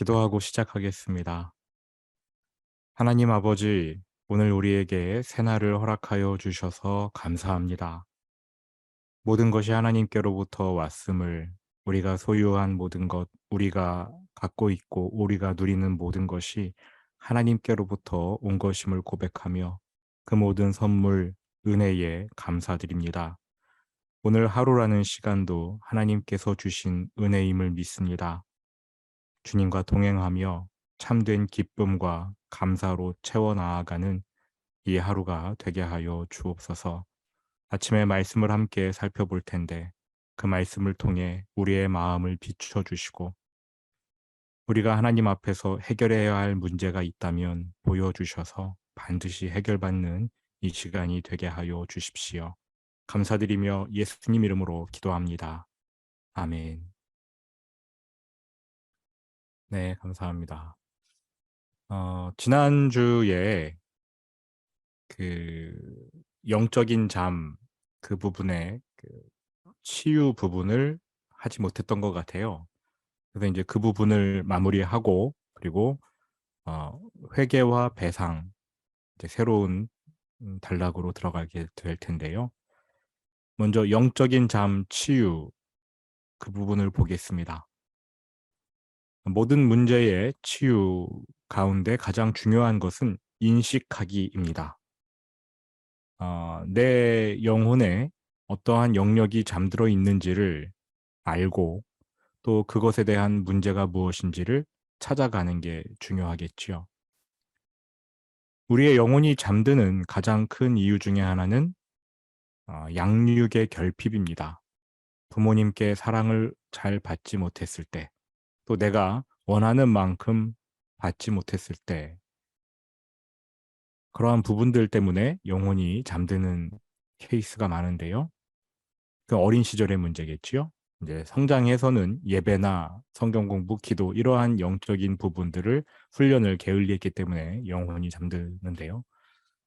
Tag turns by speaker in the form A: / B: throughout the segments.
A: 기도하고 시작하겠습니다. 하나님 아버지, 오늘 우리에게 새날을 허락하여 주셔서 감사합니다. 모든 것이 하나님께로부터 왔음을, 우리가 소유한 모든 것, 우리가 갖고 있고 우리가 누리는 모든 것이 하나님께로부터 온 것임을 고백하며 그 모든 선물, 은혜에 감사드립니다. 오늘 하루라는 시간도 하나님께서 주신 은혜임을 믿습니다. 주님과 동행하며 참된 기쁨과 감사로 채워 나아가는 이 하루가 되게 하여 주옵소서. 아침에 말씀을 함께 살펴볼 텐데 그 말씀을 통해 우리의 마음을 비춰 주시고 우리가 하나님 앞에서 해결해야 할 문제가 있다면 보여주셔서 반드시 해결받는 이 시간이 되게 하여 주십시오. 감사드리며 예수님 이름으로 기도합니다. 아멘. 네, 감사합니다. 지난주에 그 영적인 잠 그 부분에 치유 부분을 하지 못했던 것 같아요. 그래서 이제 그 부분을 마무리하고 그리고 어 회개와 배상 이제 새로운 단락으로 들어가게 될 텐데요. 먼저 영적인 잠 치유 그 부분을 보겠습니다. 모든 문제의 치유 가운데 가장 중요한 것은 인식하기입니다. 내 영혼에 어떠한 영역이 잠들어 있는지를 알고 또 그것에 대한 문제가 무엇인지를 찾아가는 게 중요하겠지요. 우리의 영혼이 잠드는 가장 큰 이유 중에 하나는 양육의 결핍입니다. 부모님께 사랑을 잘 받지 못했을 때, 또 내가 원하는 만큼 받지 못했을 때, 그러한 부분들 때문에 영혼이 잠드는 케이스가 많은데요. 그 어린 시절의 문제겠지요. 이제 성장해서는 예배나 성경 공부, 기도 이러한 영적인 부분들을 훈련을 게을리했기 때문에 영혼이 잠드는데요.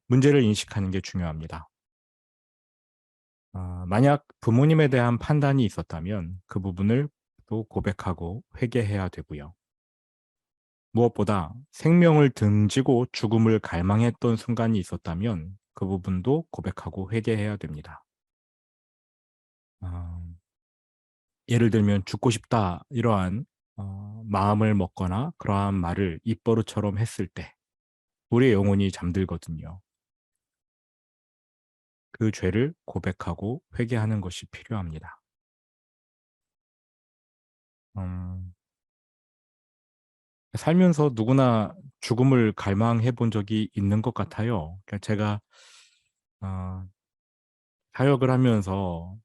A: 문제를 인식하는 게 중요합니다. 만약 부모님에 대한 판단이 있었다면 그 부분을 또 고백하고 회개해야 되고요. 무엇보다 생명을 등지고 죽음을 갈망했던 순간이 있었다면 그 부분도 고백하고 회개해야 됩니다. 아, 예를 들면 죽고 싶다 이러한 마음을 먹거나 그러한 말을 입버릇처럼 했을 때 우리의 영혼이 잠들거든요. 그 죄를 고백하고 회개하는 것이 필요합니다. 음, 살면서 누구나 죽음을 갈망해 본 적이 있는 것 같아요. 그러니까 제가 어, 사역을 하면서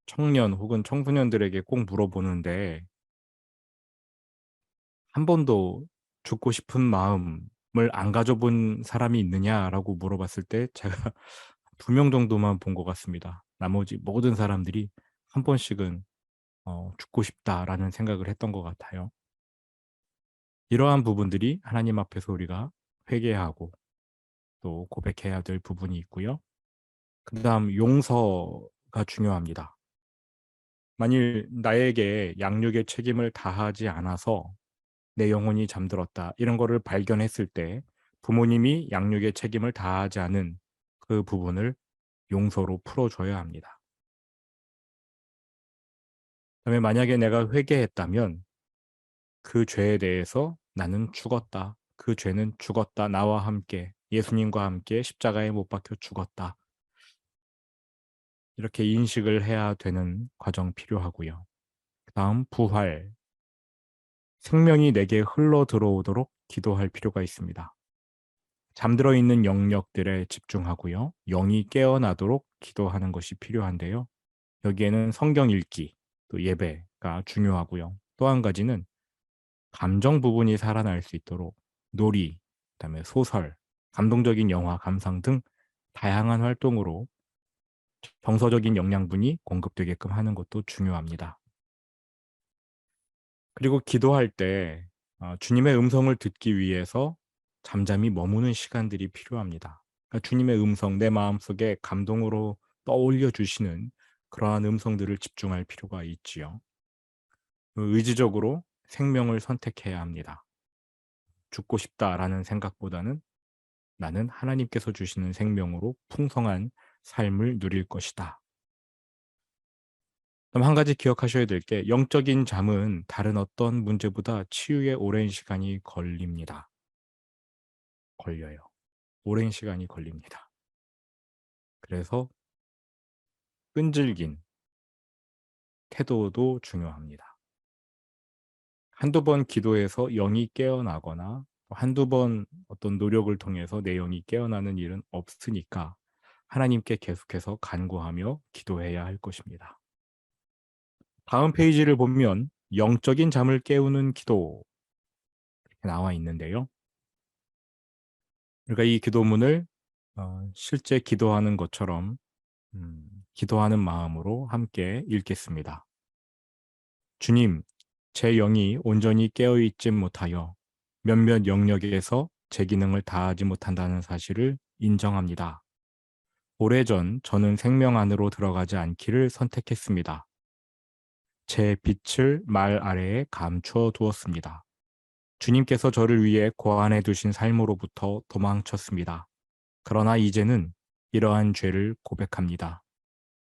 A: 청년 혹은 청소년들에게 꼭 물어보는데 한 번도 죽고 싶은 마음을 안 가져본 사람이 있느냐라고 물어봤을 때 제가 2명 정도만 본 것 같습니다. 나머지 모든 사람들이 한 번씩은 죽고 싶다라는 생각을 했던 것 같아요. 이러한 부분들이 하나님 앞에서 우리가 회개하고 또 고백해야 될 부분이 있고요. 그다음 용서가 중요합니다. 만일 나에게 양육의 책임을 다하지 않아서 내 영혼이 잠들었다 이런 거를 발견했을 때 부모님이 양육의 책임을 다하지 않은 그 부분을 용서로 풀어줘야 합니다. 그다음에 만약에 내가 회개했다면 그 죄에 대해서 나는 죽었다. 그 죄는 죽었다. 나와 함께 예수님과 함께 십자가에 못 박혀 죽었다. 이렇게 인식을 해야 되는 과정 필요하고요. 그다음 부활. 생명이 내게 흘러 들어오도록 기도할 필요가 있습니다. 잠들어 있는 영역들에 집중하고요. 영이 깨어나도록 기도하는 것이 필요한데요. 여기에는 성경 읽기, 또 예배가 중요하고요. 또 한 가지는 감정 부분이 살아날 수 있도록 놀이, 그다음에 소설, 감동적인 영화, 감상 등 다양한 활동으로 정서적인 영양분이 공급되게끔 하는 것도 중요합니다. 그리고 기도할 때 주님의 음성을 듣기 위해서 잠잠히 머무는 시간들이 필요합니다. 그러니까 주님의 음성, 내 마음속에 감동으로 떠올려 주시는 그러한 음성들을 집중할 필요가 있지요. 의지적으로 생명을 선택해야 합니다. 죽고 싶다라는 생각보다는 나는 하나님께서 주시는 생명으로 풍성한 삶을 누릴 것이다. 그럼 한 가지 기억하셔야 될 게 영적인 잠은 다른 어떤 문제보다 치유에 오랜 시간이 걸립니다. 걸려요. 오랜 시간이 걸립니다. 그래서 끈질긴 태도도 중요합니다. 한두 번 기도해서 영이 깨어나거나 한두 번 어떤 노력을 통해서 내 영이 깨어나는 일은 없으니까 하나님께 계속해서 간구하며 기도해야 할 것입니다. 다음 페이지를 보면 영적인 잠을 깨우는 기도 이렇게 나와 있는데요. 그러니까 이 기도문을 실제 기도하는 것처럼 기도하는 마음으로 함께 읽겠습니다. 주님, 제 영이 온전히 깨어 있지 못하여 몇몇 영역에서 제 기능을 다하지 못한다는 사실을 인정합니다. 오래전 저는 생명 안으로 들어가지 않기를 선택했습니다. 제 빛을 말 아래에 감추어 두었습니다. 주님께서 저를 위해 고안해 두신 삶으로부터 도망쳤습니다. 그러나 이제는 이러한 죄를 고백합니다.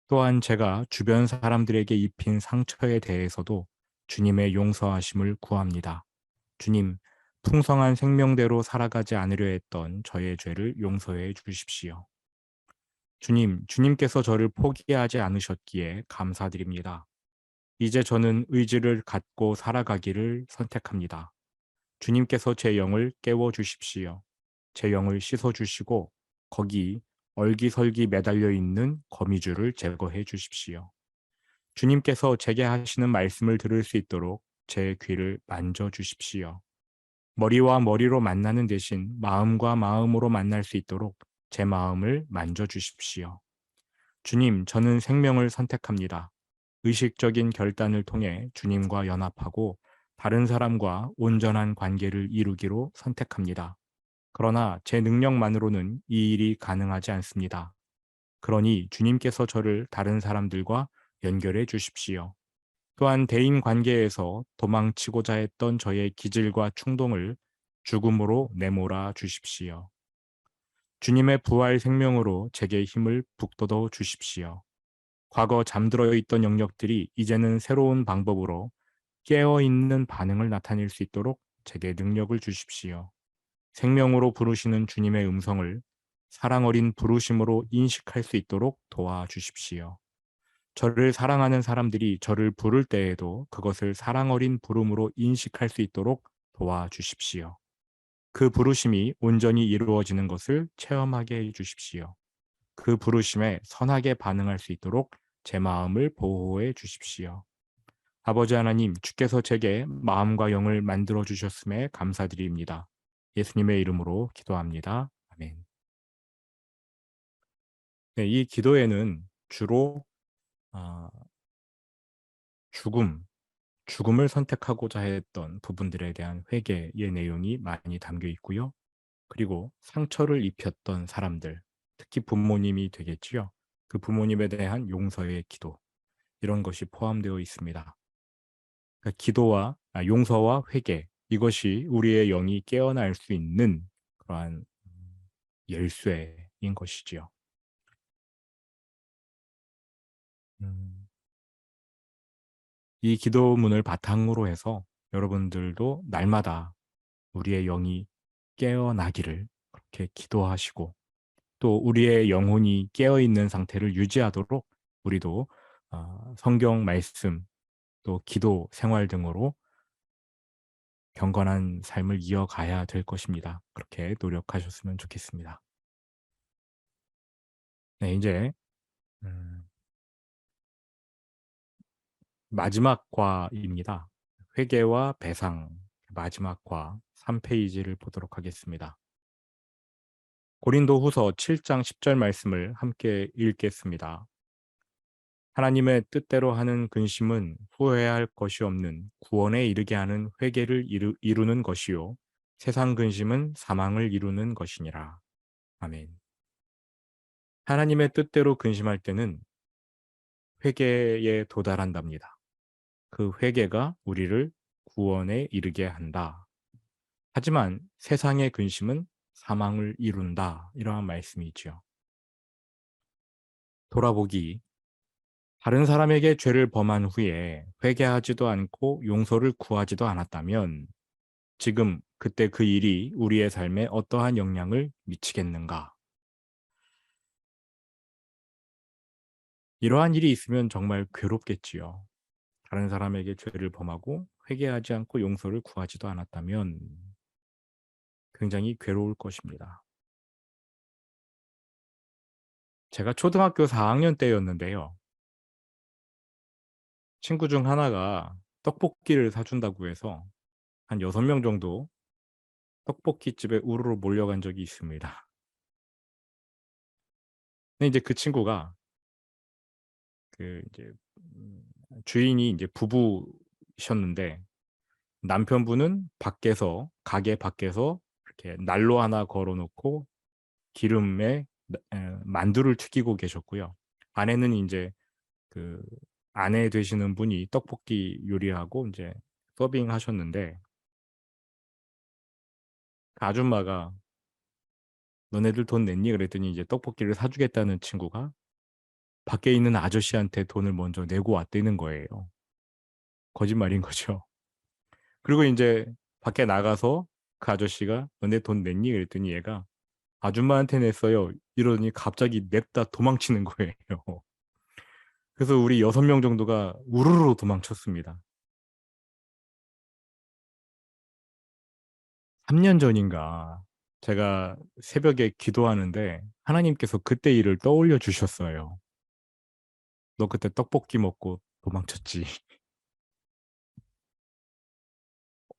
A: 또한 제가 주변 사람들에게 입힌 상처에 대해서도 주님의 용서하심을 구합니다. 주님, 풍성한 생명대로 살아가지 않으려 했던 저의 죄를 용서해 주십시오. 주님, 주님께서 저를 포기하지 않으셨기에 감사드립니다. 이제 저는 의지를 갖고 살아가기를 선택합니다. 주님께서 제 영을 깨워 주십시오. 제 영을 씻어 주시고 거기 얼기설기 매달려 있는 거미줄을 제거해 주십시오. 주님께서 제게 하시는 말씀을 들을 수 있도록 제 귀를 만져 주십시오. 머리와 머리로 만나는 대신 마음과 마음으로 만날 수 있도록 제 마음을 만져 주십시오. 주님, 저는 생명을 선택합니다. 의식적인 결단을 통해 주님과 연합하고 다른 사람과 온전한 관계를 이루기로 선택합니다. 그러나 제 능력만으로는 이 일이 가능하지 않습니다. 그러니 주님께서 저를 다른 사람들과 연결해 주십시오. 또한 대인 관계에서 도망치고자 했던 저의 기질과 충동을 죽음으로 내몰아 주십시오. 주님의 부활 생명으로 제게 힘을 북돋워 주십시오. 과거 잠들어 있던 영역들이 이제는 새로운 방법으로 깨어 있는 반응을 나타낼 수 있도록 제게 능력을 주십시오. 생명으로 부르시는 주님의 음성을 사랑 어린 부르심으로 인식할 수 있도록 도와주십시오. 저를 사랑하는 사람들이 저를 부를 때에도 그것을 사랑 어린 부름으로 인식할 수 있도록 도와주십시오. 그 부르심이 온전히 이루어지는 것을 체험하게 해 주십시오. 그 부르심에 선하게 반응할 수 있도록 제 마음을 보호해 주십시오. 아버지 하나님, 주께서 제게 마음과 영을 만들어 주셨음에 감사드립니다. 예수님의 이름으로 기도합니다. 아멘. 네, 이 기도에는 주로 아, 죽음, 죽음을 선택하고자 했던 부분들에 대한 회개의 내용이 많이 담겨 있고요. 그리고 상처를 입혔던 사람들, 특히 부모님이 되겠지요. 그 부모님에 대한 용서의 기도, 이런 것이 포함되어 있습니다. 그러니까 용서와 회개, 이것이 우리의 영이 깨어날 수 있는 그러한 열쇠인 것이지요. 음, 이 기도문을 바탕으로 해서 여러분들도 날마다 우리의 영이 깨어나기를 그렇게 기도하시고 또 우리의 영혼이 깨어 있는 상태를 유지하도록 우리도 성경 말씀 또 기도 생활 등으로 경건한 삶을 이어가야 될 것입니다. 그렇게 노력하셨으면 좋겠습니다. 네, 이제 음, 마지막 과입니다. 회개와 배상 마지막 과 3페이지를 보도록 하겠습니다. 고린도후서 7장 10절 말씀을 함께 읽겠습니다. 하나님의 뜻대로 하는 근심은 후회할 것이 없는 구원에 이르게 하는 회개를 이루는 것이요 세상 근심은 사망을 이루는 것이니라. 아멘. 하나님의 뜻대로 근심할 때는 회개에 도달한답니다. 그 회개가 우리를 구원에 이르게 한다. 하지만 세상의 근심은 사망을 이룬다. 이러한 말씀이지요. 돌아보기. 다른 사람에게 죄를 범한 후에 회개하지도 않고 용서를 구하지도 않았다면 지금 그때 그 일이 우리의 삶에 어떠한 영향을 미치겠는가? 이러한 일이 있으면 정말 괴롭겠지요. 다른 사람에게 죄를 범하고 회개하지 않고 용서를 구하지도 않았다면 굉장히 괴로울 것입니다. 제가 초등학교 4학년 때였는데요. 친구 중 하나가 떡볶이를 사준다고 해서 한 6명 정도 떡볶이집에 우르르 몰려간 적이 있습니다. 근데 이제 그 친구가 이제 주인이 이제 부부셨는데 남편분은 가게 밖에서 이렇게 난로 하나 걸어 놓고 기름에 만두를 튀기고 계셨고요. 아내는 이제 그 아내 되시는 분이 떡볶이 요리하고 이제 서빙하셨는데 그 아줌마가 "너네들 돈 냈니?" 그랬더니 이제 떡볶이를 사주겠다는 친구가 밖에 있는 아저씨한테 돈을 먼저 내고 왔다는 거예요. 거짓말인 거죠. 그리고 인제 밖에 나가서 그 아저씨가 "너네 돈 냈니?" 그랬더니 얘가 "아줌마한테 냈어요." 이러더니 갑자기 냅다 도망치는 거예요. 그래서 우리 6명 정도가 우르르 도망쳤습니다. 3년 전인가 제가 새벽에 기도하는데 하나님께서 그때 일을 떠올려 주셨어요. "너 그때 떡볶이 먹고 도망쳤지."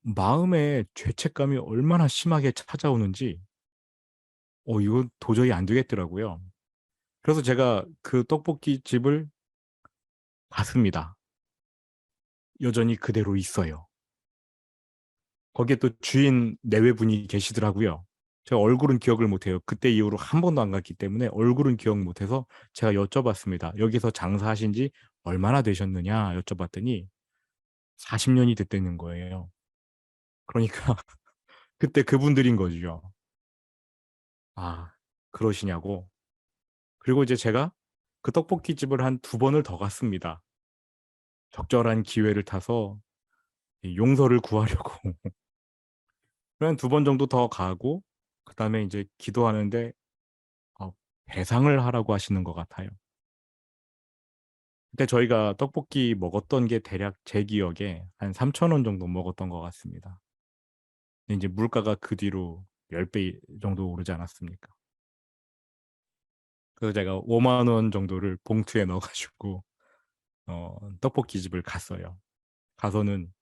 A: 마음에 죄책감이 얼마나 심하게 찾아오는지 이건 도저히 안 되겠더라고요. 그래서 제가 그 떡볶이 집을 갔습니다. 여전히 그대로 있어요. 거기에 또 주인 내외분이 계시더라고요. 제가 얼굴은 기억을 못 해요. 그때 이후로 한 번도 안 갔기 때문에 얼굴은 기억 못 해서 제가 여쭤봤습니다. "여기서 장사하신 지 얼마나 되셨느냐?" 여쭤봤더니 40 년이 됐다는 거예요. 그러니까 그때 그분들인 거죠. 아 그러시냐고. 그리고 이제 제가 그 떡볶이 집을 한 2번을 더 갔습니다. 적절한 기회를 타서 이 용서를 구하려고. 한 2번 정도 더 가고 그다음에 인제 기도하는데 어 배상을 하라고 하시는 것 같아요. 그때 저희가 떡볶이 먹었던 게 대략 제 기억에 한 3,000원 정도 먹었던 것 같습니다. 근데 인제 물가가 그 뒤로 10배 정도 오르지 않았습니까? 그래서 제가 5만 원 정도를 봉투에 넣어 가지고 떡볶이 집을 갔어요. 가서는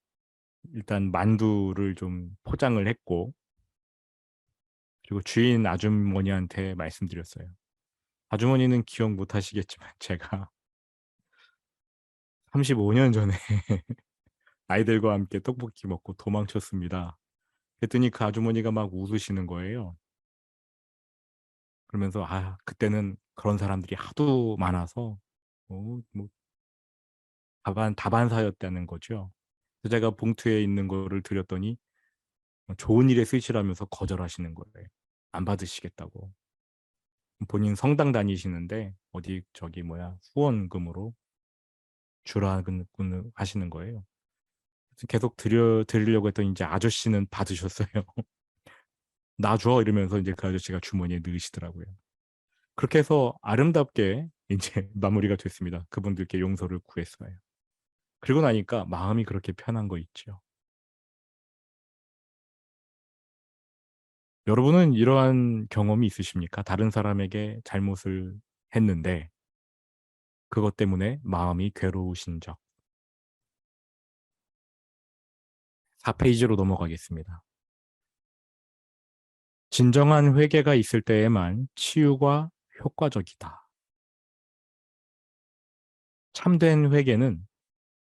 A: 일단 만두를 좀 포장을 했고 그리고 주인 아주머니한테 말씀드렸어요. 아주머니는 기억 못 하시겠지만 제가 35년 전에 아이들과 함께 떡볶이 먹고 도망쳤습니다. 그랬더니 그 아주머니가 막 웃으시는 거예요. 그러면서 그때는 그런 사람들이 하도 많아서 뭐 다반사였다는 거죠. 그래서 제가 봉투에 있는 거를 드렸더니 좋은 일에 쓰시라면서 거절하시는 거예요. 안 받으시겠다고. 본인 성당 다니시는데 어디 저기 뭐야 후원금으로 주라고 하시는 거예요. 그래서 계속 드리려고 했더니 이제 아저씨는 받으셨어요. "놔 줘." 이러면서 인제 그 아저씨가 주머니에 넣으시더라고요. 그렇게 해서 아름답게 인제 마무리가 됐습니다. 그분들께 용서를 구했어요. 그러고 나니까 마음이 그렇게 편한 거 있죠. 여러분은 이러한 경험이 있으십니까? 다른 사람에게 잘못을 했는데 그것 때문에 마음이 괴로우신 적. 4 페이지로 넘어가겠습니다. 진정한 회개가 있을 때에만 치유가 효과적이다. 참된 회개는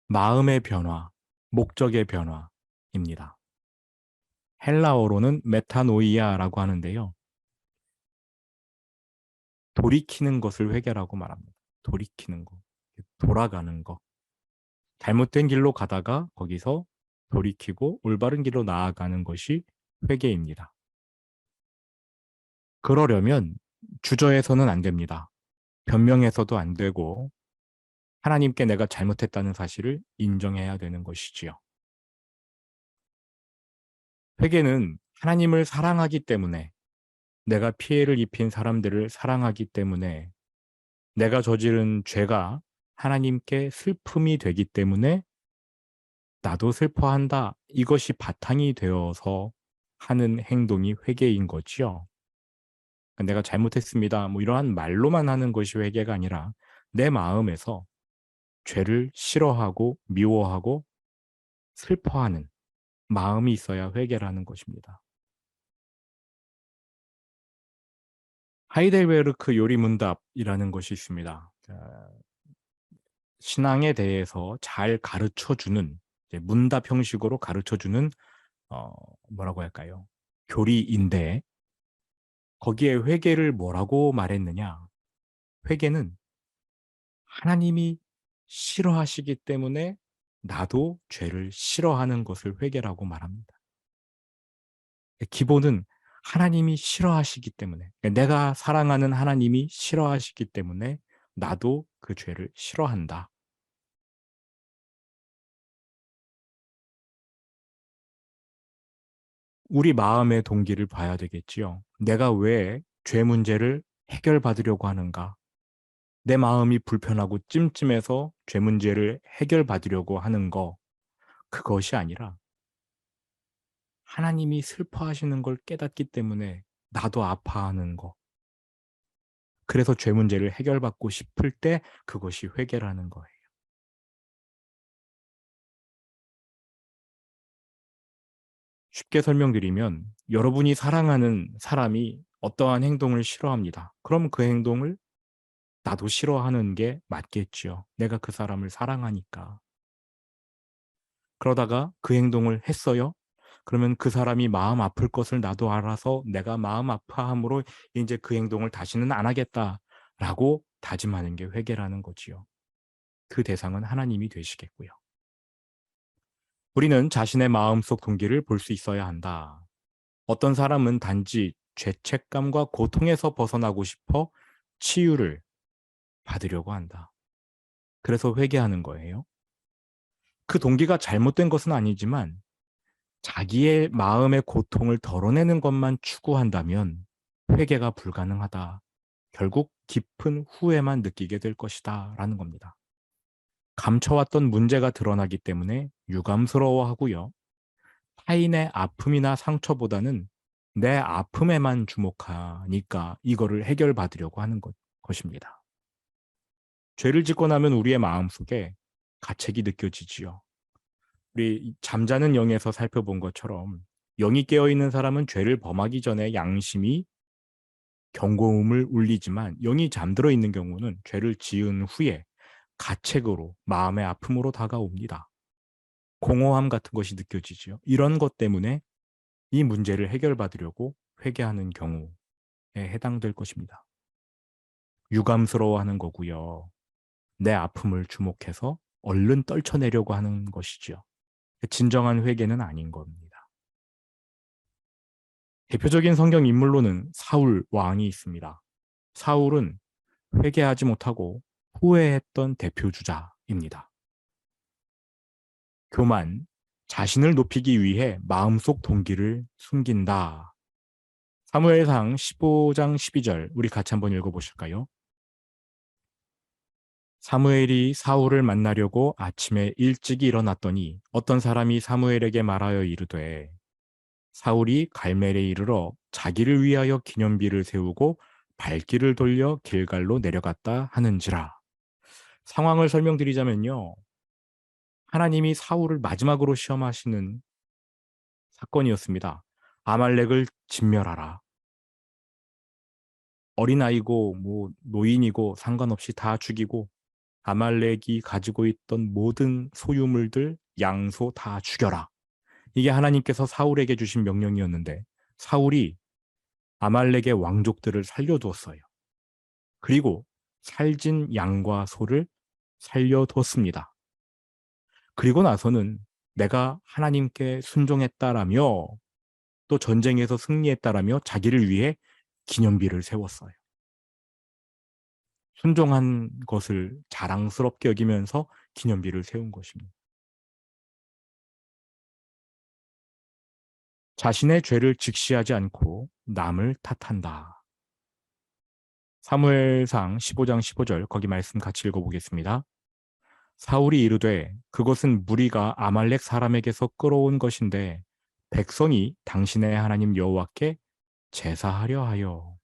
A: 마음의 변화, 목적의 변화입니다. 헬라어로는 메타노이아라고 하는데요. 돌이키는 것을 회개라고 말합니다. 돌이키는 거. 돌아가는 거. 잘못된 길로 가다가 거기서 돌이키고 올바른 길로 나아가는 것이 회개입니다. 그러려면 주저해서는 안 됩니다. 변명해서도 안 되고 하나님께 내가 잘못했다는 사실을 인정해야 되는 것이지요. 회개는 하나님을 사랑하기 때문에, 내가 피해를 입힌 사람들을 사랑하기 때문에, 내가 저지른 죄가 하나님께 슬픔이 되기 때문에 나도 슬퍼한다, 이것이 바탕이 되어서 하는 행동이 회개인 거지요. 내가 잘못했습니다, 뭐 이러한 말로만 하는 것이 회개가 아니라 내 마음에서 죄를 싫어하고 미워하고 슬퍼하는 마음이 있어야 회개라는 것입니다. 하이델베르크 요리문답이라는 것이 있습니다. 신앙에 대해서 잘 가르쳐주는, 문답 형식으로 가르쳐주는 어, 뭐라고 할까요? 교리인데, 거기에 회개를 뭐라고 말했느냐? 회개는 하나님이 싫어하시기 때문에 나도 죄를 싫어하는 것을 회개라고 말합니다. 기본은 하나님이 싫어하시기 때문에, 내가 사랑하는 하나님이 싫어하시기 때문에 나도 그 죄를 싫어한다. 우리 마음의 동기를 봐야 되겠지요. 내가 왜 죄 문제를 해결받으려고 하는가? 내 마음이 불편하고 찜찜해서 죄 문제를 해결받으려고 하는 거, 그것이 아니라 하나님이 슬퍼하시는 걸 깨닫기 때문에 나도 아파하는 거. 그래서 죄 문제를 해결받고 싶을 때 그것이 회개라는 거예요. 쉽게 설명드리면 여러분이 사랑하는 사람이 어떠한 행동을 싫어합니다. 그럼 그 행동을 나도 싫어하는 게 맞겠지요. 내가 그 사람을 사랑하니까. 그러다가 그 행동을 했어요. 그러면 그 사람이 마음 아플 것을 나도 알아서 내가 마음 아파함으로 이제 그 행동을 다시는 안 하겠다라고 다짐하는 게 회개라는 거지요. 그 대상은 하나님이 되시겠고요. 우리는 자신의 마음속 동기를 볼 수 있어야 한다. 어떤 사람은 단지 죄책감과 고통에서 벗어나고 싶어 치유를 받으려고 한다. 그래서 회개하는 거예요. 그 동기가 잘못된 것은 아니지만 자기의 마음의 고통을 덜어내는 것만 추구한다면 회개가 불가능하다. 결국 깊은 후회만 느끼게 될 것이다. 라는 겁니다. 감춰왔던 문제가 드러나기 때문에 유감스러워하고요. 타인의 아픔이나 상처보다는 내 아픔에만 주목하니까 이거를 해결받으려고 하는 것입니다. 죄를 짓고 나면 우리의 마음속에 가책이 느껴지지요. 우리 잠자는 영에서 살펴본 것처럼 영이 깨어있는 사람은 죄를 범하기 전에 양심이 경고음을 울리지만 영이 잠들어 있는 경우는 죄를 지은 후에 가책으로 마음의 아픔으로 다가옵니다. 공허함 같은 것이 느껴지죠. 이런 것 때문에 이 문제를 해결받으려고 회개하는 경우에 해당될 것입니다. 유감스러워하는 거고요. 내 아픔을 주목해서 얼른 떨쳐내려고 하는 것이죠. 진정한 회개는 아닌 겁니다. 대표적인 성경 인물로는 사울 왕이 있습니다. 사울은 회개하지 못하고 후회했던 대표주자입니다. 교만, 자신을 높이기 위해 마음속 동기를 숨긴다. 사무엘상 15장 12절 우리 같이 한번 읽어보실까요? 사무엘이 사울을 만나려고 아침에 일찍 일어났더니 어떤 사람이 사무엘에게 말하여 이르되 사울이 갈멜에 이르러 자기를 위하여 기념비를 세우고 발길을 돌려 길갈로 내려갔다 하는지라. 상황을 설명드리자면요. 하나님이 사울을 마지막으로 시험하시는 사건이었습니다. 아말렉을 진멸하라. 어린아이고 뭐 노인이고 상관없이 다 죽이고 아말렉이 가지고 있던 모든 소유물들, 양소 다 죽여라. 이게 하나님께서 사울에게 주신 명령이었는데 사울이 아말렉의 왕족들을 살려두었어요. 그리고 살진 양과 소를 살려두었습니다. 그리고 나서는 내가 하나님께 순종했다라며 또 전쟁에서 승리했다라며 자기를 위해 기념비를 세웠어요. 순종한 것을 자랑스럽게 여기면서 기념비를 세운 것입니다. 자신의 죄를 직시하지 않고 남을 탓한다. 사무엘상 15장 15절 거기 말씀 같이 읽어보겠습니다. 사울이 이르되 그것은 무리가 아말렉 사람에게서 끌어온 것인데 백성이 당신의 하나님 여호와께 제사하려 하여.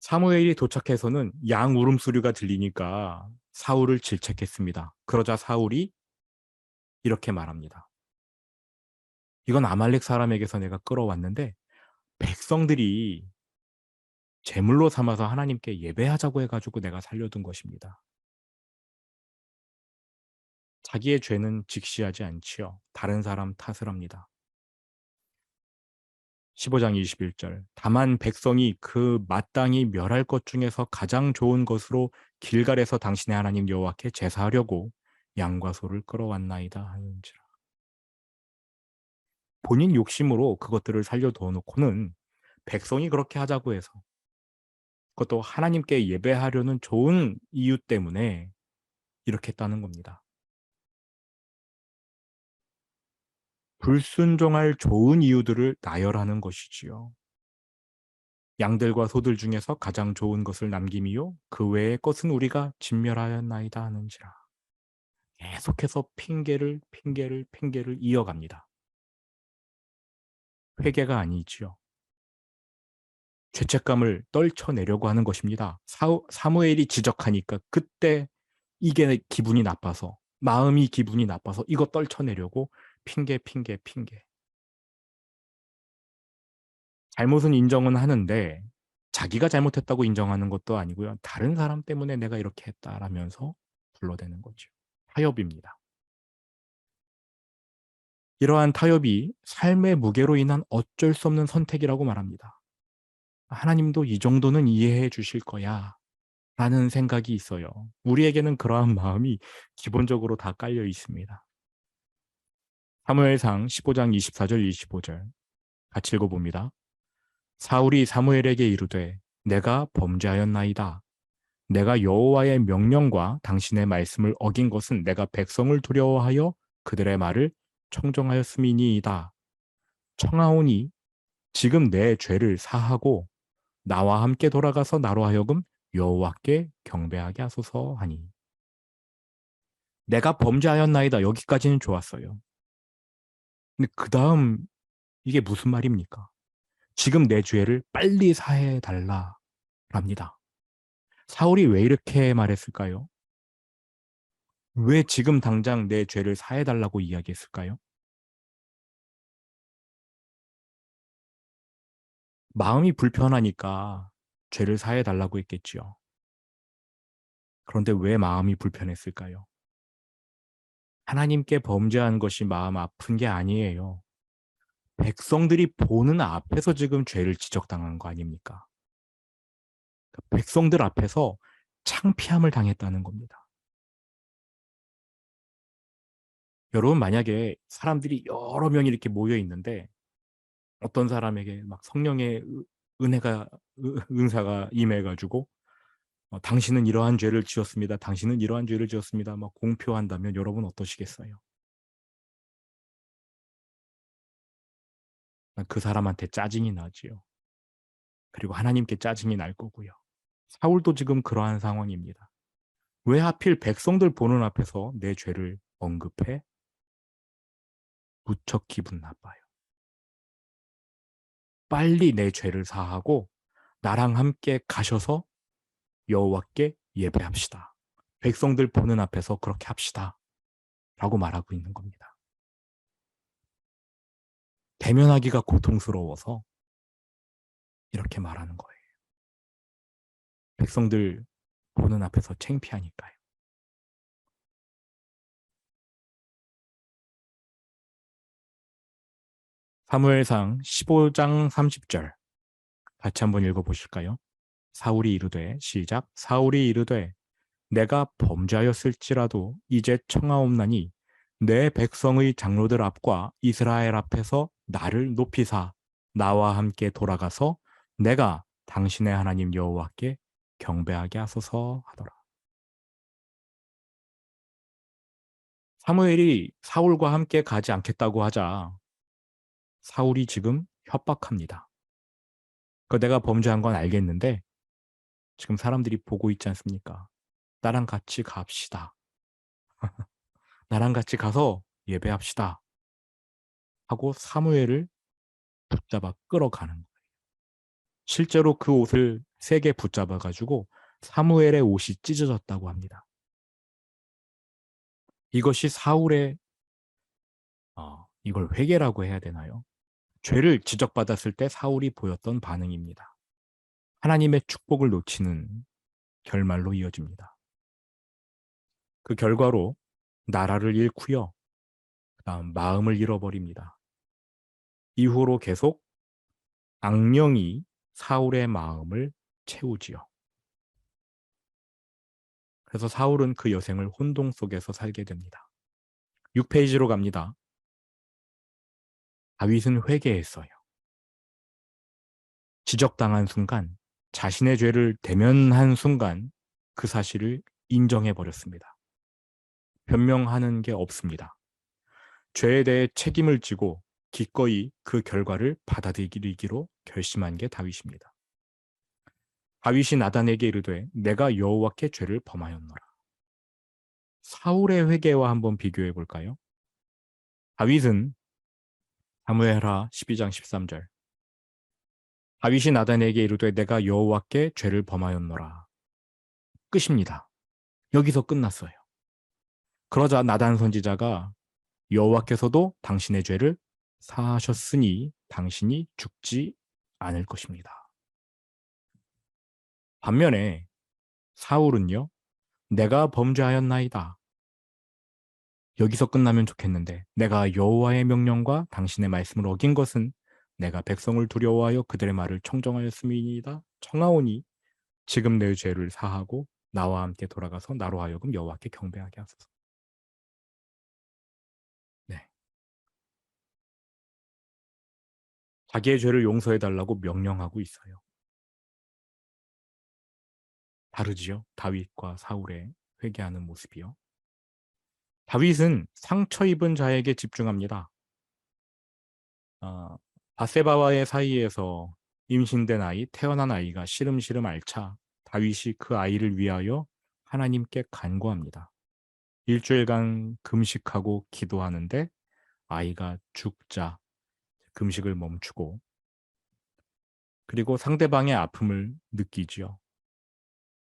A: 사무엘이 도착해서는 양 울음소리가 들리니까 사울을 질책했습니다. 그러자 사울이 이렇게 말합니다. 이건 아말렉 사람에게서 내가 끌어왔는데 백성들이 제물로 삼아서 하나님께 예배하자고 해가지고 내가 살려둔 것입니다. 자기의 죄는 직시하지 않지요. 다른 사람 탓을 합니다. 15장 21절 다만 백성이 그 마땅히 멸할 것 중에서 가장 좋은 것으로 길갈에서 당신의 하나님 여호와께 제사하려고 양과 소를 끌어왔나이다 하는지라. 본인 욕심으로 그것들을 살려두어 놓고는 백성이 그렇게 하자고 해서 그것도 하나님께 예배하려는 좋은 이유 때문에 이렇게 했다는 겁니다. 불순종할 좋은 이유들을 나열하는 것이지요. 양들과 소들 중에서 가장 좋은 것을 남김이요 그 외의 것은 우리가 진멸하였나이다 하는지라. 계속해서 핑계를 이어갑니다. 회개가 아니지요. 죄책감을 떨쳐내려고 하는 것입니다. 사무엘이 지적하니까 그때 이게 기분이 나빠서 마음이 기분이 나빠서 이거 떨쳐내려고 핑계. 잘못은 인정은 하는데 자기가 잘못했다고 인정하는 것도 아니고요. 다른 사람 때문에 내가 이렇게 했다라면서 불러대는 거죠. 타협입니다. 이러한 타협이 삶의 무게로 인한 어쩔 수 없는 선택이라고 말합니다. 하나님도 이 정도는 이해해 주실 거야 라는 생각이 있어요. 우리에게는 그러한 마음이 기본적으로 다 깔려 있습니다. 사무엘상 15장 24절 25절 같이 읽어봅니다. 사울이 사무엘에게 이르되 내가 범죄하였나이다. 내가 여호와의 명령과 당신의 말씀을 어긴 것은 내가 백성을 두려워하여 그들의 말을 청종하였음이니이다. 청하오니 지금 내 죄를 사하고 나와 함께 돌아가서 나로 하여금 여호와께 경배하게 하소서 하니. 내가 범죄하였나이다. 여기까지는 좋았어요. 근데 그 다음 이게 무슨 말입니까? 지금 내 죄를 빨리 사해 달라랍니다. 사울이 왜 이렇게 말했을까요? 왜 지금 당장 내 죄를 사해 달라고 이야기했을까요? 마음이 불편하니까 죄를 사해 달라고 했겠지요. 그런데 왜 마음이 불편했을까요? 하나님께 범죄한 것이 마음 아픈 게 아니에요. 백성들이 보는 앞에서 지금 죄를 지적당한 거 아닙니까? 백성들 앞에서 창피함을 당했다는 겁니다. 여러분 만약에 사람들이 여러 명이 이렇게 모여 있는데 어떤 사람에게 막 성령의 은혜가 은사가 임해가지고 당신은 이러한 죄를 지었습니다. 당신은 이러한 죄를 지었습니다. 막 공표한다면 여러분 어떠시겠어요? 그 사람한테 짜증이 나지요. 그리고 하나님께 짜증이 날 거고요. 사울도 지금 그러한 상황입니다. 왜 하필 백성들 보는 앞에서 내 죄를 언급해? 무척 기분 나빠요. 빨리 내 죄를 사하고 나랑 함께 가셔서 여호와께 예배합시다. 백성들 보는 앞에서 그렇게 합시다. 라고 말하고 있는 겁니다. 대면하기가 고통스러워서 이렇게 말하는 거예요. 백성들 보는 앞에서 창피하니까요. 사무엘상 15장 30절 같이 한번 읽어보실까요? 사울이 이르되 시작 사울이 이르되 내가 범죄하였을지라도 이제 청하옵나니 내 백성의 장로들 앞과 이스라엘 앞에서 나를 높이사 나와 함께 돌아가서 내가 당신의 하나님 여호와께 경배하게 하소서 하더라. 사무엘이 사울과 함께 가지 않겠다고 하자 사울이 지금 협박합니다. 내가 범죄한 건 알겠는데 지금 사람들이 보고 있지 않습니까? 나랑 같이 갑시다. 나랑 같이 가서 예배합시다. 하고 사무엘을 붙잡아 끌어가는 거예요. 실제로 그 옷을 세게 붙잡아 가지고 사무엘의 옷이 찢어졌다고 합니다. 이것이 사울의 이걸 회개라고 해야 되나요? 죄를 지적받았을 때 사울이 보였던 반응입니다. 하나님의 축복을 놓치는 결말로 이어집니다. 그 결과로 나라를 잃고요. 그다음 마음을 잃어버립니다. 이후로 계속 악령이 사울의 마음을 채우지요. 그래서 사울은 그 여생을 혼동 속에서 살게 됩니다. 6페이지로 갑니다. 다윗은 회개했어요. 지적당한 순간, 자신의 죄를 대면한 순간 그 사실을 인정해 버렸습니다. 변명하는 게 없습니다. 죄에 대해 책임을 지고 기꺼이 그 결과를 받아들이기로 결심한 게 다윗입니다. 다윗이 나단에게 이르되 내가 여호와께 죄를 범하였노라. 사울의 회개와 한번 비교해 볼까요? 다윗은 사무엘하 12장 13절 다윗이 나단에게 이르되 내가 여호와께 죄를 범하였노라. 끝입니다. 여기서 끝났어요. 그러자 나단 선지자가 여호와께서도 당신의 죄를 사하셨으니 당신이 죽지 않을 것입니다. 반면에 사울은요. 내가 범죄하였나이다. 여기서 끝나면 좋겠는데 내가 여호와의 명령과 당신의 말씀을 어긴 것은 내가 백성을 두려워하여 그들의 말을 청정하였음이니이다. 청하오니 지금 내 죄를 사하고 나와 함께 돌아가서 나로 하여금 여호와께 경배하게 하소서. 네. 자기의 죄를 용서해달라고 명령하고 있어요. 다르지요? 다윗과 사울의 회개하는 모습이요. 다윗은 상처 입은 자에게 집중합니다. 바세바와의 사이에서 임신된 아이, 태어난 아이가 시름시름 앓자 다윗이 그 아이를 위하여 하나님께 간구합니다. 일주일간 금식하고 기도하는데 아이가 죽자 금식을 멈추고 그리고 상대방의 아픔을 느끼지요.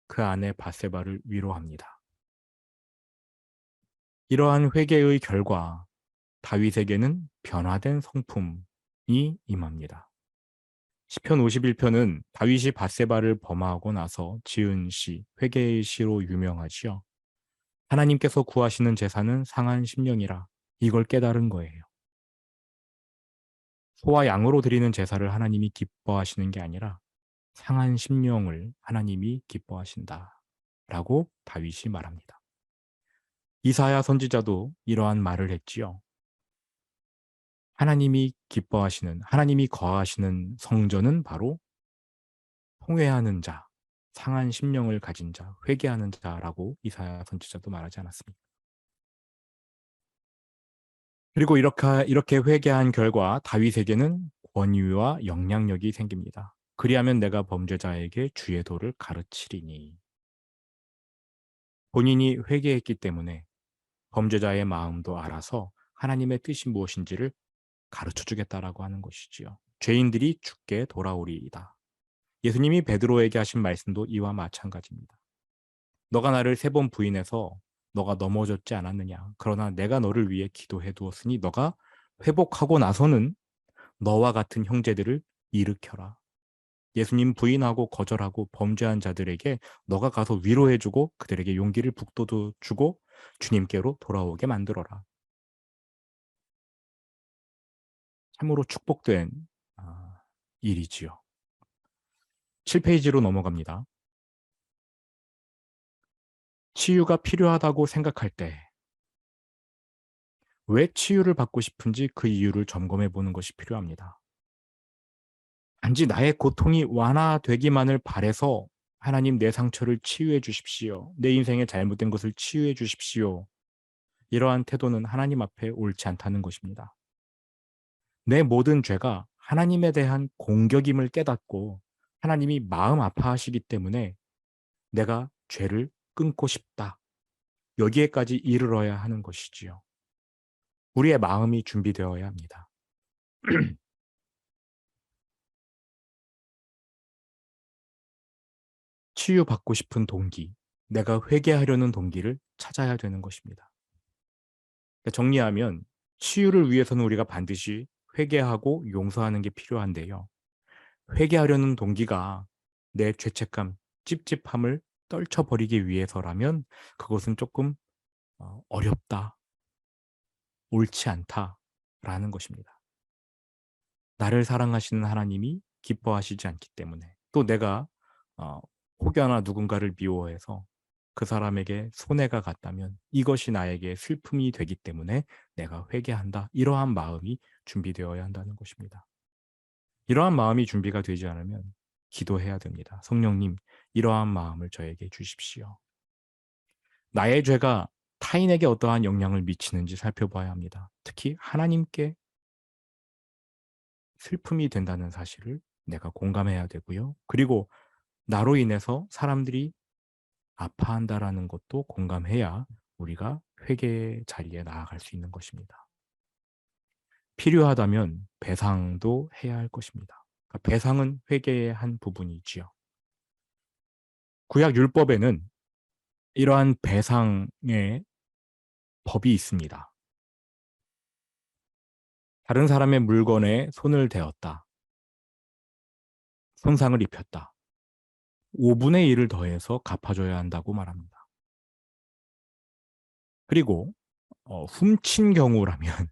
A: 그 아내 바세바를 위로합니다. 이러한 회개의 결과 다윗에게는 변화된 성품이 임합니다. 시편 51편은 다윗이 바세바를 범하고 나서 지은 시, 회개의 시로 유명하지요. 하나님께서 구하시는 제사는 상한 심령이라 이걸 깨달은 거예요. 소와 양으로 드리는 제사를 하나님이 기뻐하시는 게 아니라 상한 심령을 하나님이 기뻐하신다. 라고 다윗이 말합니다. 이사야 선지자도 이러한 말을 했지요. 하나님이 기뻐하시는, 하나님이 거하시는 성전은 바로 통회하는 자, 상한 심령을 가진 자, 회개하는 자라고 이사야 선지자도 말하지 않았습니까? 그리고 이렇게 회개한 결과 다윗에게는 권위와 영향력이 생깁니다. 그리하면 내가 범죄자에게 주의 도를 가르치리니. 본인이 회개했기 때문에 범죄자의 마음도 알아서 하나님의 뜻이 무엇인지를 가르쳐 주겠다라고 하는 것이지요. 죄인들이 죽게 돌아오리이다. 예수님이 베드로에게 하신 말씀도 이와 마찬가지입니다. 너가 나를 3번 부인해서 너가 넘어졌지 않았느냐. 그러나 내가 너를 위해 기도해 두었으니 너가 회복하고 나서는 너와 같은 형제들을 일으켜라. 예수님 부인하고 거절하고 범죄한 자들에게 너가 가서 위로해주고 그들에게 용기를 북돋워주고 주님께로 돌아오게 만들어라. 참으로 축복된 일이지요. 7페이지로 넘어갑니다. 치유가 필요하다고 생각할 때 왜 치유를 받고 싶은지 그 이유를 점검해 보는 것이 필요합니다. 단지 나의 고통이 완화되기만을 바라서 하나님 내 상처를 치유해 주십시오. 내 인생에 잘못된 것을 치유해 주십시오. 이러한 태도는 하나님 앞에 옳지 않다는 것입니다. 내 모든 죄가 하나님에 대한 공격임을 깨닫고 하나님이 마음 아파하시기 때문에 내가 죄를 끊고 싶다. 여기에까지 이르러야 하는 것이지요. 우리의 마음이 준비되어야 합니다. 치유받고 싶은 동기, 내가 회개하려는 동기를 찾아야 되는 것입니다. 정리하면 치유를 위해서는 우리가 반드시 회개하고 용서하는 게 필요한데요. 회개하려는 동기가 내 죄책감, 찝찝함을 떨쳐버리기 위해서라면 그것은 조금 어렵다, 옳지 않다라는 것입니다. 나를 사랑하시는 하나님이 기뻐하시지 않기 때문에 또 내가 어, 혹여나 누군가를 미워해서 그 사람에게 손해가 갔다면 이것이 나에게 슬픔이 되기 때문에 내가 회개한다. 이러한 마음이 준비되어야 한다는 것입니다. 이러한 마음이 준비가 되지 않으면 기도해야 됩니다. 성령님, 이러한 마음을 저에게 주십시오. 나의 죄가 타인에게 어떠한 영향을 미치는지 살펴봐야 합니다. 특히 하나님께 슬픔이 된다는 사실을 내가 공감해야 되고요. 그리고 나로 인해서 사람들이 아파한다라는 것도 공감해야 우리가 회개의 자리에 나아갈 수 있는 것입니다. 필요하다면 배상도 해야 할 것입니다. 그러니까 배상은 회개의 한 부분이지요. 구약 율법에는 이러한 배상의 법이 있습니다. 다른 사람의 물건에 손을 대었다. 손상을 입혔다. 5분의 1을 더해서 갚아줘야 한다고 말합니다. 그리고 훔친 경우라면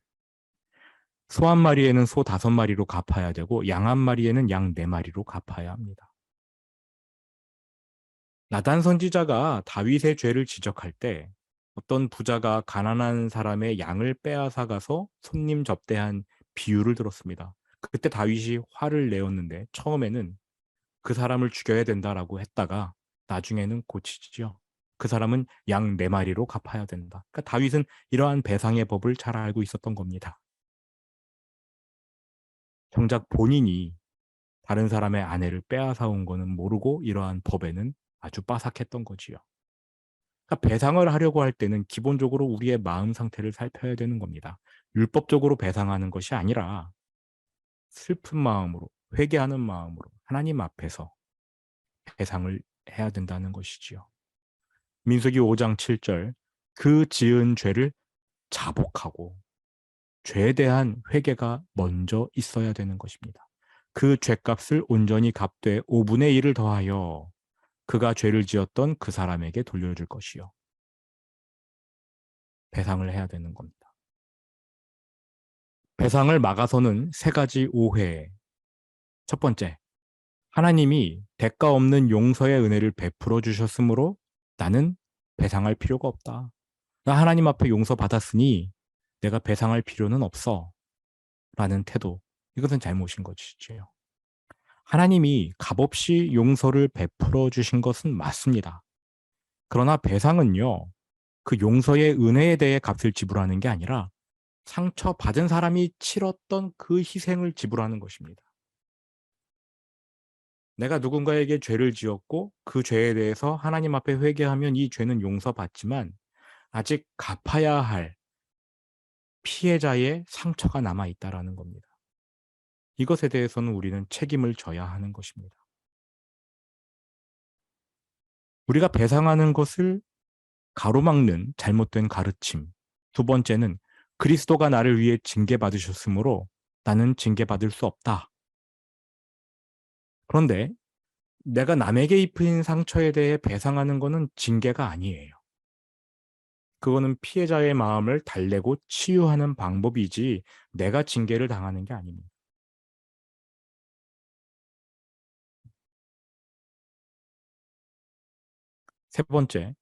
A: 소 한 마리에는 소 5마리로 갚아야 되고 양 한 마리에는 양 4마리로 갚아야 합니다. 나단 선지자가 다윗의 죄를 지적할 때 어떤 부자가 가난한 사람의 양을 빼앗아 가서 손님 접대한 비유를 들었습니다. 그때 다윗이 화를 내었는데 처음에는 그 사람을 죽여야 된다라고 했다가 나중에는 고치지요. 그 사람은 양 4마리로 갚아야 된다. 그러니까 다윗은 이러한 배상의 법을 잘 알고 있었던 겁니다. 정작 본인이 다른 사람의 아내를 빼앗아 온 거는 모르고 이러한 법에는 아주 빠삭했던 거지요. 그러니까 배상을 하려고 할 때는 기본적으로 우리의 마음 상태를 살펴야 되는 겁니다. 율법적으로 배상하는 것이 아니라 슬픈 마음으로, 회개하는 마음으로 하나님 앞에서 배상을 해야 된다는 것이지요. 민수기 5장 7절 그 지은 죄를 자복하고 죄에 대한 회개가 먼저 있어야 되는 것입니다. 그 죄값을 온전히 갚되 5분의 1을 더하여 그가 죄를 지었던 그 사람에게 돌려줄 것이요. 배상을 해야 되는 겁니다. 배상을 막아서는 세 가지 오해. 첫 번째, 하나님이 대가 없는 용서의 은혜를 베풀어 주셨으므로 나는 배상할 필요가 없다. 나 하나님 앞에 용서받았으니 내가 배상할 필요는 없어. 라는 태도. 이것은 잘못인 것이지요. 하나님이 값없이 용서를 베풀어 주신 것은 맞습니다. 그러나 배상은요, 그 용서의 은혜에 대해 값을 지불하는 게 아니라 상처받은 사람이 치렀던 그 희생을 지불하는 것입니다. 내가 누군가에게 죄를 지었고 그 죄에 대해서 하나님 앞에 회개하면 이 죄는 용서받지만 아직 갚아야 할 피해자의 상처가 남아 있다라는 겁니다. 이것에 대해서는 우리는 책임을 져야 하는 것입니다. 우리가 배상하는 것을 가로막는 잘못된 가르침. 두 번째는 그리스도가 나를 위해 징계받으셨으므로 나는 징계받을 수 없다. 그런데 내가 남에게 입힌 상처에 대해 배상하는 것은 징계가 아니에요. 그거는 피해자의 마음을 달래고 치유하는 방법이지 내가 징계를 당하는 게 아닙니다. 세 번째,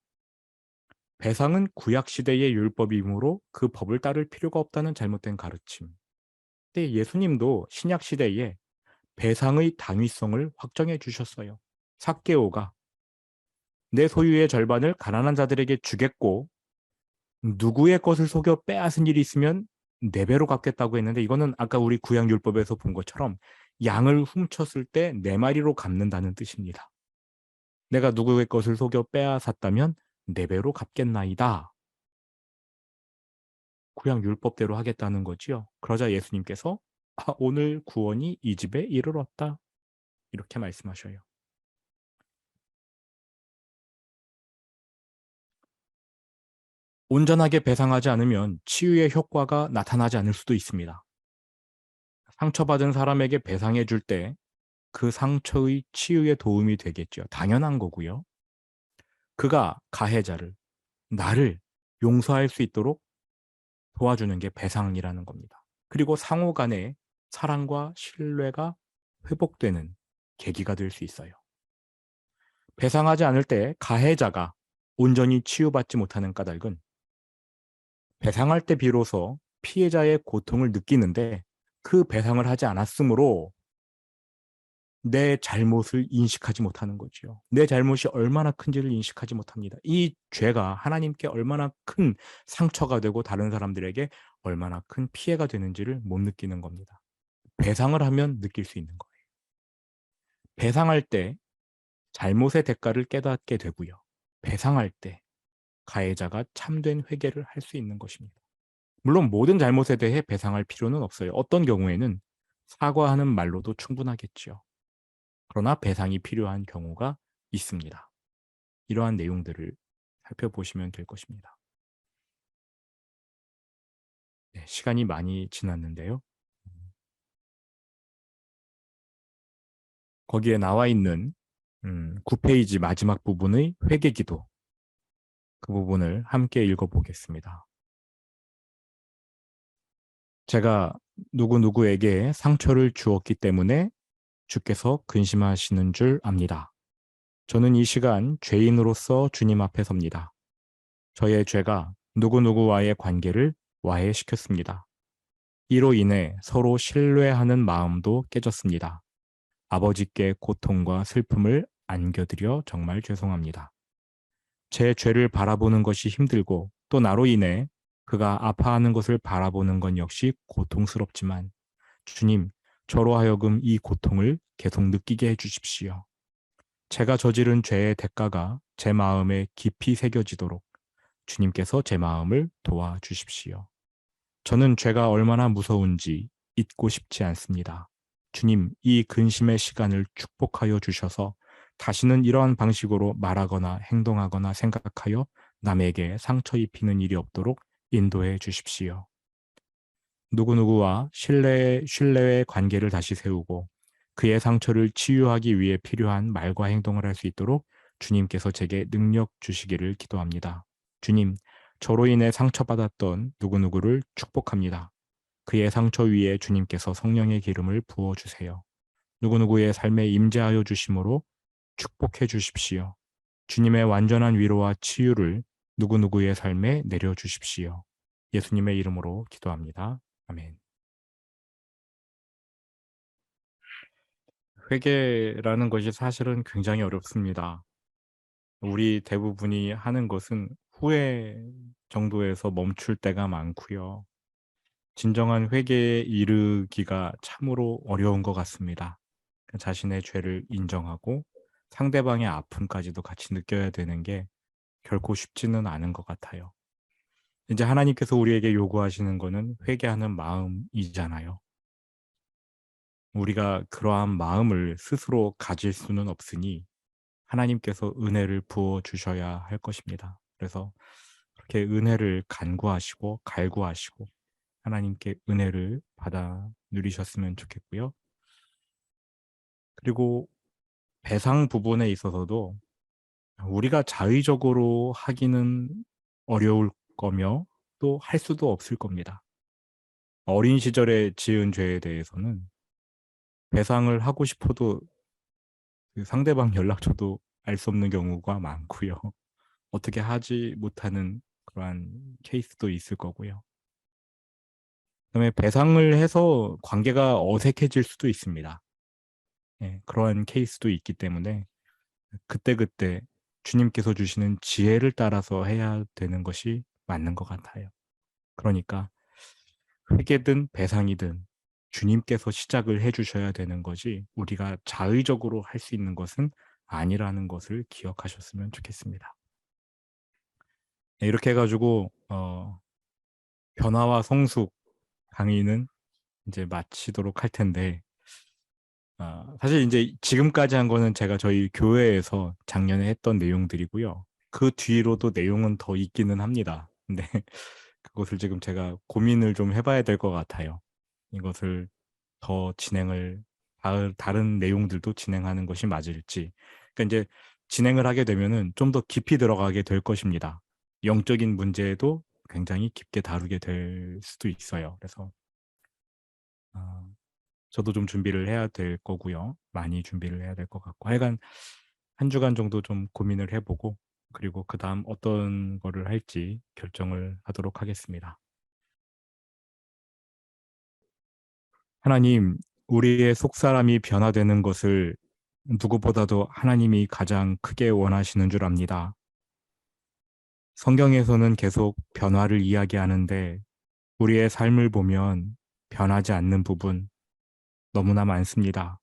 A: 배상은 구약 시대의 율법이므로 그 법을 따를 필요가 없다는 잘못된 가르침. 근데 예수님도 신약 시대에 배상의 당위성을 확정해 주셨어요. 삭개오가 내 소유의 절반을 가난한 자들에게 주겠고 누구의 것을 속여 빼앗은 일이 있으면 네 배로 갚겠다고 했는데, 이거는 아까 우리 구약 율법에서 본 것처럼 양을 훔쳤을 때 네 마리로 갚는다는 뜻입니다. 내가 누구의 것을 속여 빼앗았다면 네 배로 갚겠나이다. 구약 율법대로 하겠다는 거지요. 그러자 예수님께서 오늘 구원이 이 집에 이르렀다, 이렇게 말씀하셔요. 온전하게 배상하지 않으면 치유의 효과가 나타나지 않을 수도 있습니다. 상처받은 사람에게 배상해 줄 때 그 상처의 치유에 도움이 되겠죠. 당연한 거고요. 그가 가해자를, 나를 용서할 수 있도록 도와주는 게 배상이라는 겁니다. 그리고 상호 간의 사랑과 신뢰가 회복되는 계기가 될 수 있어요. 배상하지 않을 때 가해자가 온전히 치유받지 못하는 까닭은 배상할 때 비로소 피해자의 고통을 느끼는데 그 배상을 하지 않았으므로 내 잘못을 인식하지 못하는 거죠. 내 잘못이 얼마나 큰지를 인식하지 못합니다. 이 죄가 하나님께 얼마나 큰 상처가 되고 다른 사람들에게 얼마나 큰 피해가 되는지를 못 느끼는 겁니다. 배상을 하면 느낄 수 있는 거예요. 배상할 때 잘못의 대가를 깨닫게 되고요. 배상할 때 가해자가 참된 회개를 할 수 있는 것입니다. 물론 모든 잘못에 대해 배상할 필요는 없어요. 어떤 경우에는 사과하는 말로도 충분하겠지요. 그러나 배상이 필요한 경우가 있습니다. 이러한 내용들을 살펴보시면 될 것입니다. 네, 시간이 많이 지났는데요. 거기에 나와 있는 9페이지 마지막 부분의 회개기도, 그 부분을 함께 읽어보겠습니다. 제가 누구누구에게 상처를 주었기 때문에 주께서 근심하시는 줄 압니다. 저는 이 시간 죄인으로서 주님 앞에 섭니다. 저의 죄가 누구누구와의 관계를 와해시켰습니다. 이로 인해 서로 신뢰하는 마음도 깨졌습니다. 아버지께 고통과 슬픔을 안겨드려 정말 죄송합니다. 제 죄를 바라보는 것이 힘들고 또 나로 인해 그가 아파하는 것을 바라보는 건 역시 고통스럽지만 주님, 저로 하여금 이 고통을 계속 느끼게 해주십시오. 제가 저지른 죄의 대가가 제 마음에 깊이 새겨지도록 주님께서 제 마음을 도와주십시오. 저는 죄가 얼마나 무서운지 잊고 싶지 않습니다. 주님, 이 근심의 시간을 축복하여 주셔서 다시는 이러한 방식으로 말하거나 행동하거나 생각하여 남에게 상처 입히는 일이 없도록 인도해 주십시오. 누구누구와 신뢰의 관계를 다시 세우고 그의 상처를 치유하기 위해 필요한 말과 행동을 할 수 있도록 주님께서 제게 능력 주시기를 기도합니다. 주님, 저로 인해 상처받았던 누구누구를 축복합니다. 그의 상처 위에 주님께서 성령의 기름을 부어주세요. 누구누구의 삶에 임재하여 주심으로 축복해 주십시오. 주님의 완전한 위로와 치유를 누구누구의 삶에 내려주십시오. 예수님의 이름으로 기도합니다. 아멘. 회개라는 것이 사실은 굉장히 어렵습니다. 우리 대부분이 하는 것은 후회 정도에서 멈출 때가 많고요. 진정한 회개에 이르기가 참으로 어려운 것 같습니다. 자신의 죄를 인정하고 상대방의 아픔까지도 같이 느껴야 되는 게 결코 쉽지는 않은 것 같아요. 이제 하나님께서 우리에게 요구하시는 거는 회개하는 마음이잖아요. 우리가 그러한 마음을 스스로 가질 수는 없으니 하나님께서 은혜를 부어 주셔야 할 것입니다. 그래서 그렇게 은혜를 간구하시고 갈구하시고 하나님께 은혜를 받아 누리셨으면 좋겠고요. 그리고 배상 부분에 있어서도 우리가 자의적으로 하기는 어려울 거며 또 할 수도 없을 겁니다. 어린 시절에 지은 죄에 대해서는 배상을 하고 싶어도 그 상대방 연락처도 알 수 없는 경우가 많고요. 어떻게 하지 못하는 그러한 케이스도 있을 거고요. 그다음에 배상을 해서 관계가 어색해질 수도 있습니다. 예, 그러한 케이스도 있기 때문에 그때그때 주님께서 주시는 지혜를 따라서 해야 되는 것이 맞는 것 같아요. 그러니까 회개든 배상이든 주님께서 시작을 해 주셔야 되는 거지 우리가 자의적으로 할 수 있는 것은 아니라는 것을 기억하셨으면 좋겠습니다. 네, 이렇게 해 가지고 변화와 성숙 강의는 이제 마치도록 할 텐데 사실 이제 지금까지 한 거는 제가 저희 교회에서 작년에 했던 내용들이고요. 그 뒤로도 내용은 더 있기는 합니다. 근데 그것을 지금 제가 고민을 좀 해 봐야 될 것 같아요. 이것을 더 진행을 다른 내용들도 진행하는 것이 맞을지. 그러니까 이제 진행을 하게 되면은 좀 더 깊이 들어가게 될 것입니다. 영적인 문제도 굉장히 깊게 다루게 될 수도 있어요. 그래서 어 저도 좀 준비를 해야 될 거고요. 많이 준비를 해야 될 것 같고 하여간 한 주간 정도 좀 고민을 해 보고 그리고 그다음 어떤 거를 할지 결정을 하도록 하겠습니다. 하나님, 우리의 속사람이 변화되는 것을 누구보다도 하나님이 가장 크게 원하시는 줄 압니다. 성경에서는 계속 변화를 이야기하는데 우리의 삶을 보면 변하지 않는 부분 너무나 많습니다.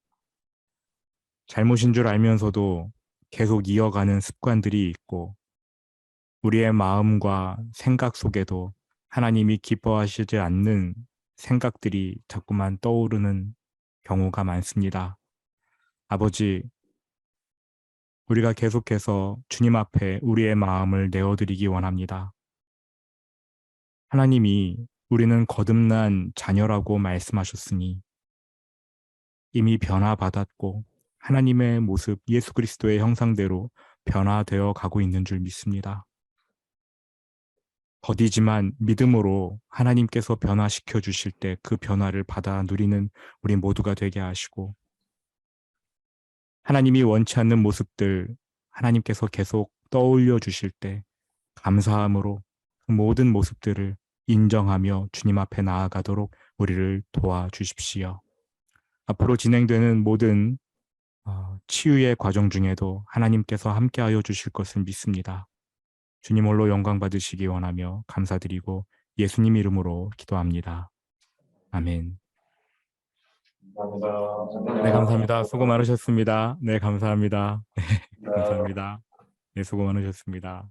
A: 잘못인 줄 알면서도 계속 이어가는 습관들이 있고 우리의 마음과 생각 속에도 하나님이 기뻐하시지 않는 생각들이 자꾸만 떠오르는 경우가 많습니다. 아버지, 우리가 계속해서 주님 앞에 우리의 마음을 내어드리기 원합니다. 하나님이 우리는 거듭난 자녀라고 말씀하셨으니 이미 변화받았고 하나님의 모습 예수 그리스도의 형상대로 변화되어 가고 있는 줄 믿습니다. 더디지만 믿음으로 하나님께서 변화시켜 주실 때 그 변화를 받아 누리는 우리 모두가 되게 하시고 하나님이 원치 않는 모습들 하나님께서 계속 떠올려 주실 때 감사함으로 그 모든 모습들을 인정하며 주님 앞에 나아가도록 우리를 도와주십시오. 앞으로 진행되는 모든 치유의 과정 중에도 하나님께서 함께하여 주실 것을 믿습니다. 주님 홀로 영광 받으시기 원하며 감사드리고 예수님 이름으로 기도합니다. 아멘. 네, 감사합니다. 수고 많으셨습니다. 네, 감사합니다. 네, 감사합니다. 네, 수고 많으셨습니다.